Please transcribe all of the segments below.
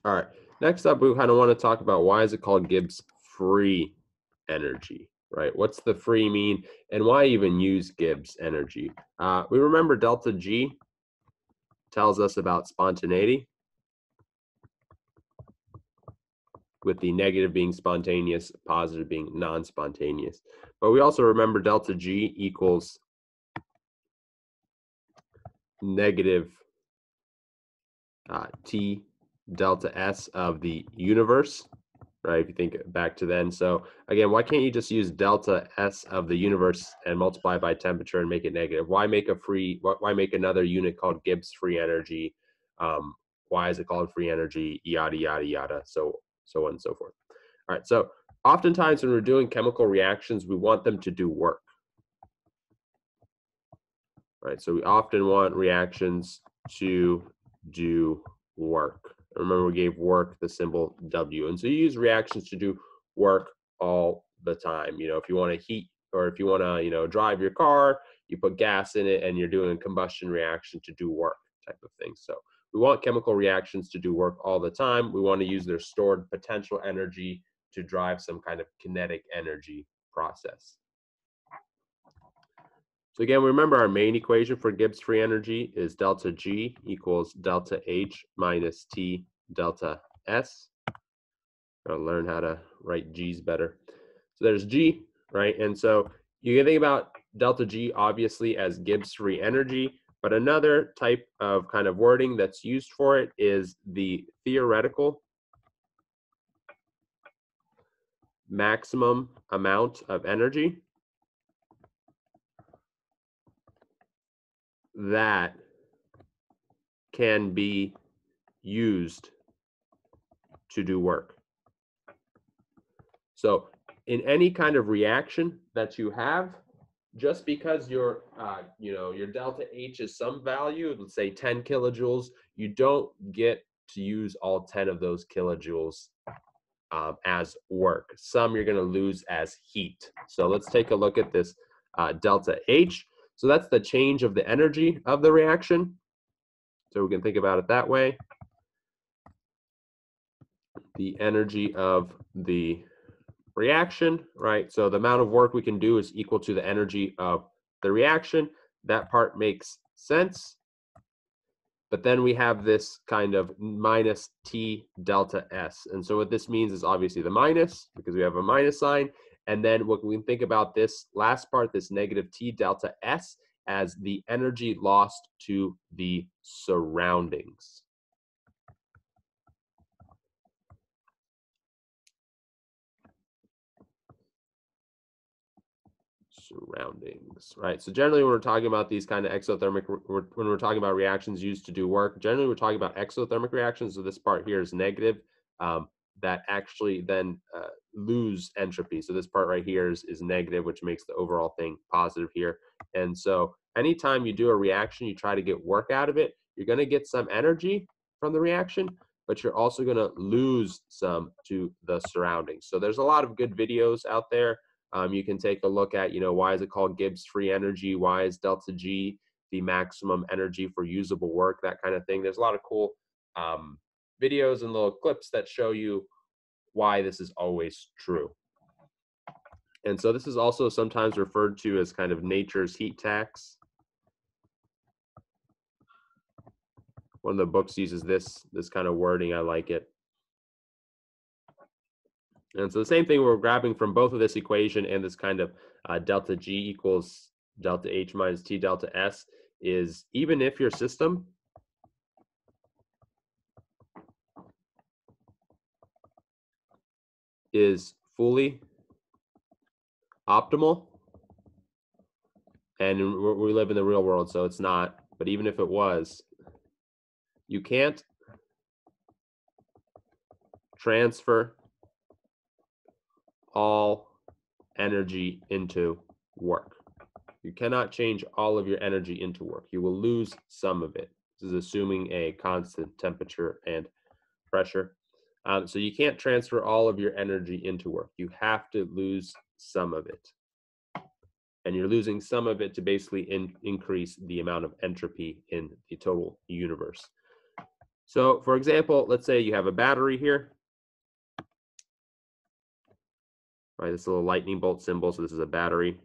All right. Next up, we kind of want to talk about why is it called Gibbs free energy, right? What's the free mean, and why even use Gibbs energy? We remember delta G tells us about spontaneity, with the negative being spontaneous, positive being non-spontaneous. But we also remember delta G equals negative T delta S of the universe, right? If you think back to then. So again, why can't you just use delta S of the universe and multiply by temperature and make it negative? Why make why make another unit called Gibbs free energy? Why is it called free energy? Yada, yada, yada. So on and so forth. All right. So oftentimes when we're doing chemical reactions, we want them to do work, right? So we often want reactions to do work. Remember, we gave work the symbol W. And so you use reactions to do work all the time. You know, if you want to heat, or if you want to, you know, drive your car, you put gas in it and you're doing a combustion reaction to do work type of thing. So we want chemical reactions to do work all the time. We want to use their stored potential energy to drive some kind of kinetic energy process. So again, remember our main equation for Gibbs free energy is delta G equals delta H minus T delta S. Gotta learn how to write G's better. So there's G, right? And so you can think about delta G obviously as Gibbs free energy, but another type of kind of wording that's used for it is the theoretical maximum amount of energy that can be used to do work. So in any kind of reaction that you have, just because your your delta H is some value, let's say 10 kilojoules, you don't get to use all 10 of those kilojoules as work. Some you're going to lose as heat. So let's take a look at this delta H. So that's the change of the energy of the reaction. So we can think about it that way. The energy of the reaction, right? So the amount of work we can do is equal to the energy of the reaction. That part makes sense. But then we have this kind of minus T delta S. And so what this means is obviously the minus, because we have a minus sign. And then what we can think about this last part, this negative T delta S, as the energy lost to the surroundings. Surroundings, right? So generally when we're talking about these kind of exothermic, when we're talking about reactions used to do work, generally we're talking about exothermic reactions. So this part here is negative, that actually then lose entropy. So this part right here is negative, which makes the overall thing positive here. And so anytime you do a reaction, you try to get work out of it, you're going to get some energy from the reaction, but you're also going to lose some to the surroundings. So there's a lot of good videos out there. You can take a look at, why is it called Gibbs free energy? Why is delta G the maximum energy for usable work? That kind of thing. There's a lot of cool videos and little clips that show you why this is always true. And so this is also sometimes referred to as kind of nature's heat tax. One of the books uses this kind of wording. I like it. And so the same thing we're grabbing from both of this equation and this kind of delta G equals delta H minus T delta S is, even if your system is fully optimal, and we live in the real world, so it's not, but even if it was, you can't transfer all energy into work. You cannot change all of your energy into work. You will lose some of it. This is assuming a constant temperature and pressure. So you can't transfer all of your energy into work. You have to lose some of it. And you're losing some of it to basically increase the amount of entropy in the total universe. So for example, let's say you have a battery here, right? This little lightning bolt symbol, so this is a battery.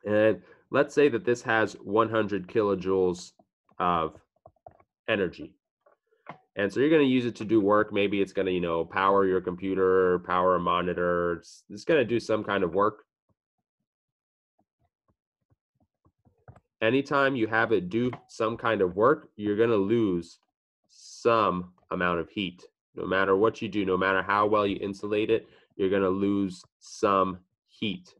And let's say that this has 100 kilojoules of energy. And so you're going to use it to do work. Maybe it's going to, power your computer, power a monitor. It's going to do some kind of work. Anytime you have it do some kind of work, you're going to lose some amount of heat. No matter what you do, no matter how well you insulate it, you're going to lose some heat.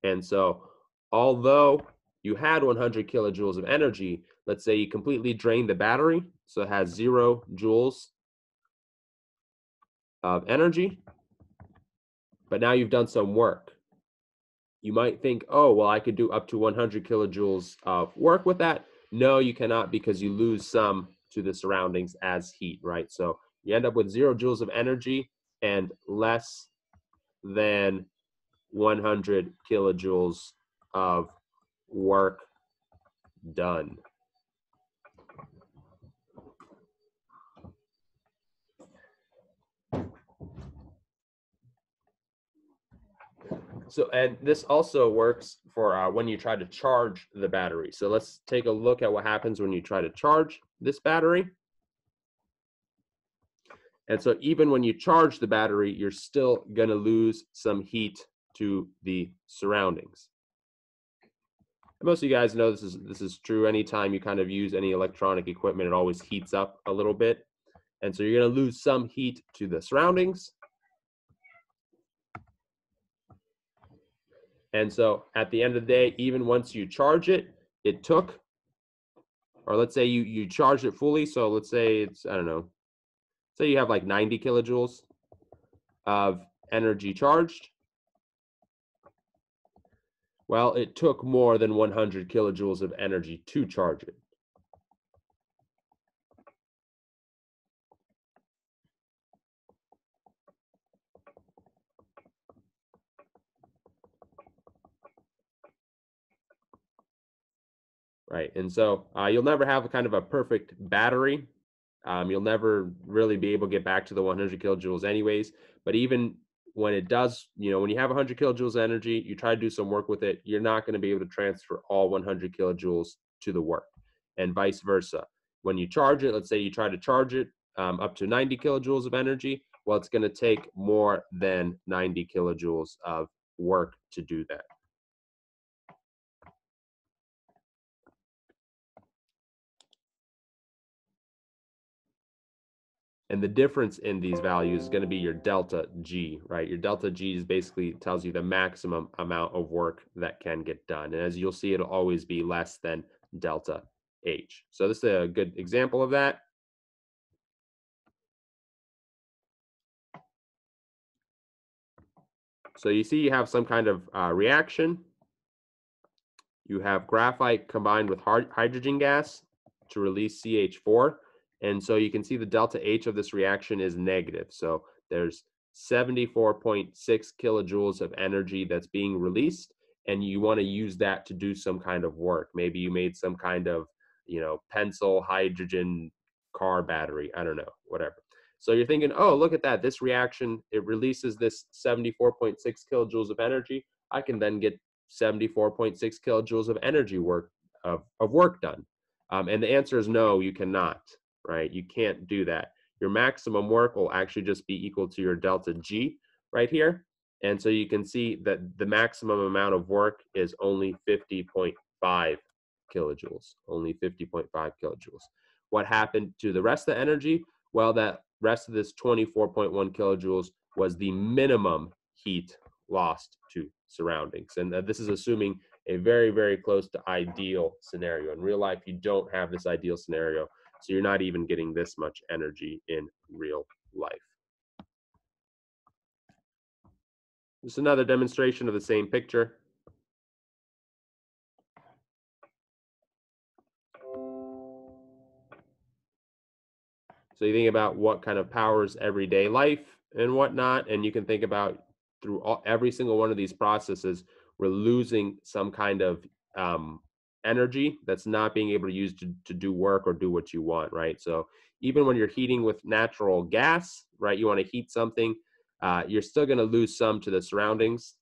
And so although you had 100 kilojoules of energy, let's say you completely drain the battery, so it has 0 joules of energy, but now you've done some work. You might think, oh, well, I could do up to 100 kilojoules of work with that. No, you cannot, because you lose some to the surroundings as heat, right? So you end up with 0 joules of energy and less than 100 kilojoules of work done. So, and this also works for when you try to charge the battery. So let's take a look at what happens when you try to charge this battery. And so even when you charge the battery, you're still going to lose some heat to the surroundings. And most of you guys know this is true. Anytime you kind of use any electronic equipment, it always heats up a little bit. And so you're going to lose some heat to the surroundings. And so at the end of the day, even once you charge it, it took, or let's say you charge it fully. So let's say it's, I don't know, say you have like 90 kilojoules of energy charged. Well, it took more than 100 kilojoules of energy to charge it. Right, and so you'll never have a kind of a perfect battery. You'll never really be able to get back to the 100 kilojoules anyways. But even when it does, when you have 100 kilojoules of energy, you try to do some work with it, you're not going to be able to transfer all 100 kilojoules to the work, and vice versa. When you charge it, let's say you try to charge it up to 90 kilojoules of energy, well, it's going to take more than 90 kilojoules of work to do that. And the difference in these values is going to be your delta G, right? Your delta G is basically tells you the maximum amount of work that can get done. And as you'll see, it'll always be less than delta H. So this is a good example of that. So you see you have some kind of reaction. You have graphite combined with hydrogen gas to release CH4. And so you can see the delta H of this reaction is negative. So there's 74.6 kilojoules of energy that's being released, and you want to use that to do some kind of work. Maybe you made some kind of, pencil hydrogen car battery. I don't know, whatever. So you're thinking, oh, look at that. This reaction, it releases this 74.6 kilojoules of energy. I can then get 74.6 kilojoules of energy work of work done. And the answer is no, you cannot, right? You can't do that. Your maximum work will actually just be equal to your delta G right here. And so you can see that the maximum amount of work is only 50.5 kilojoules, only 50.5 kilojoules. What happened to the rest of the energy? Well, that rest of this 24.1 kilojoules was the minimum heat lost to surroundings. And this is assuming a very, very close to ideal scenario. In real life, you don't have this ideal scenario, so you're not even getting this much energy in real life. Just another demonstration of the same picture. So you think about what kind of powers everyday life and whatnot, and you can think about through every single one of these processes, we're losing some kind of energy that's not being able to use to do work or do what you want, right? So even when you're heating with natural gas, right, you want to heat something, you're still going to lose some to the surroundings.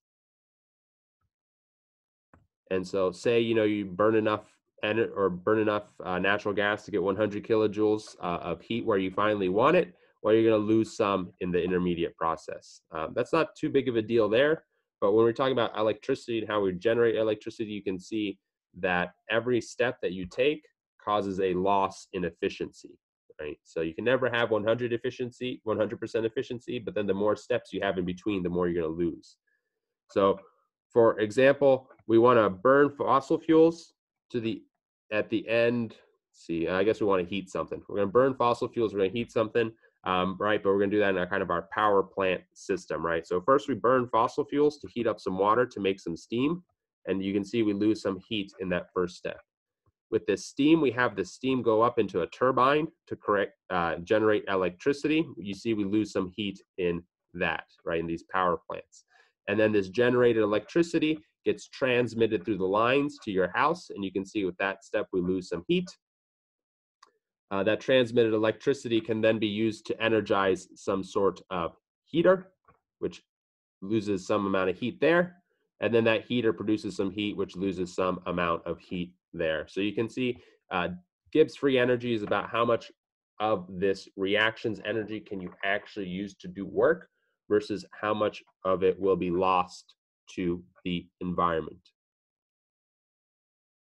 And so say, you burn enough natural gas to get 100 kilojoules of heat where you finally want it, or you're going to lose some in the intermediate process. That's not too big of a deal there. But when we're talking about electricity and how we generate electricity, you can see that every step that you take causes a loss in efficiency, right? So you can never have 100% efficiency, but then the more steps you have in between, the more you're going to lose. So, for example, we want to burn fossil fuels at the end. See, I guess we want to heat something. We're going to burn fossil fuels. We're going to heat something, right? But we're going to do that in a kind of our power plant system, right? So first we burn fossil fuels to heat up some water to make some steam, and you can see we lose some heat in that first step. With this steam, we have the steam go up into a turbine to generate electricity. You see we lose some heat in that, right, in these power plants. And then this generated electricity gets transmitted through the lines to your house. And you can see with that step, we lose some heat. That transmitted electricity can then be used to energize some sort of heater, which loses some amount of heat there. And then that heater produces some heat, which loses some amount of heat there. So you can see Gibbs free energy is about how much of this reaction's energy can you actually use to do work versus how much of it will be lost to the environment.